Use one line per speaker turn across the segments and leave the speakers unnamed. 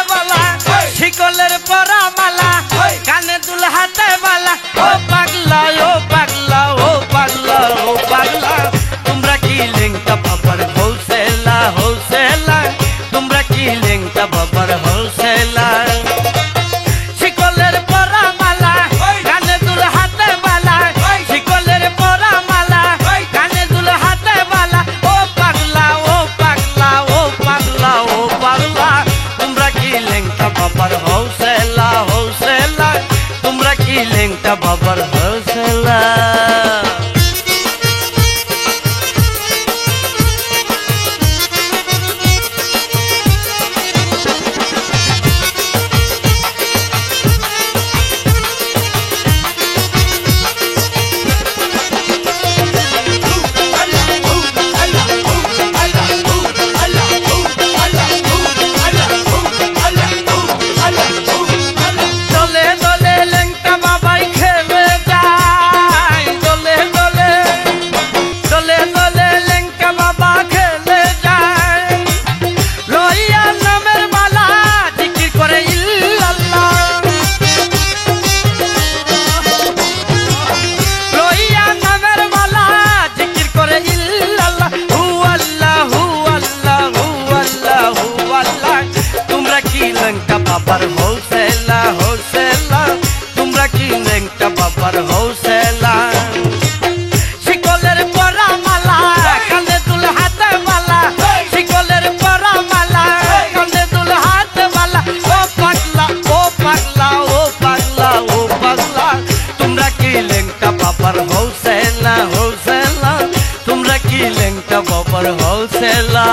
বালা শিকলের পরা মালা কানে দুল হাতে বালা ও পাগলা ও পাগলা ও পাগলা ও পাগলা তোমরা কি লেংটা বাবার হোলসেলা হোলসেলা তোমরা কি লেংটা বাবার হোলসেলা শিকলের পরা মালা কানে দুল হাতে বালা শিকলের পরা মালা কানে দুল হাতে বালা ও পাগলা ও পাগলা ও পাগলা ও পাগলা তোমরা কি লেংটা বাবার হোলসেলা হোলসেলা তোমরা কি লেংটা বাবার হোলসেলা বাবার হোলসেলা হোলসেলা তোমরা কি লেংটা বাবার হোলসেলা শিকলের পরা মালা কানে দুল হাতে বালা শিকলের পরা মালা কানে দুল হাতে বালা ও পাগলা ও পাগলা ও পাগলা ও পাগলা তোমরা কি লেংটা বাবার হোলসেলা হোলসেলা তোমরা কি লেংটা বাবার হোলসেলা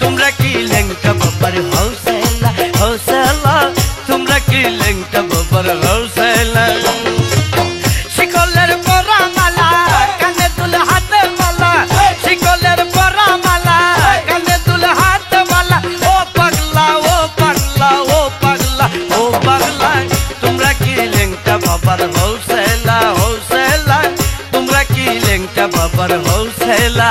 তোমরা কি লেংটা বাবার হোলসেলা হোলসেলা তোমরা কি লেংটা বাবার হোলসেলা শিকলের পরা মালা কানে দুল হাতে মালা শিকলের পরা মালা কানে দুল হাতে মালা ও পাগলা ও পাগলা ও পাগলা ও পাগলা তোমরা কি লেংটা বাবার হোলসেলা হোলসেলা তোমরা কি লেংটা বাবার হোলসেলা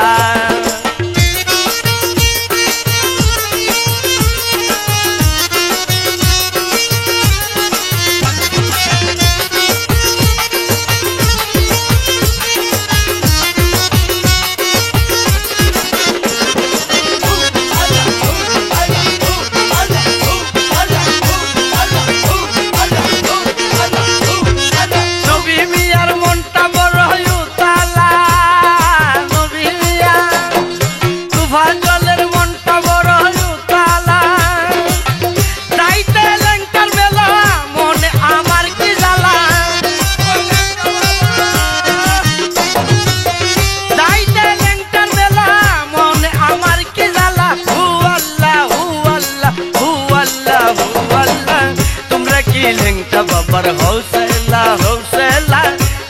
লেংটা বাবার হোলসেলা হোলসেলা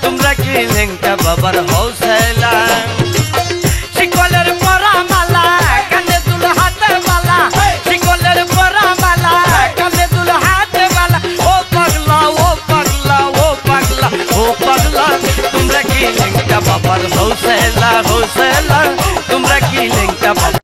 তোমরা কি লেংটা বাবার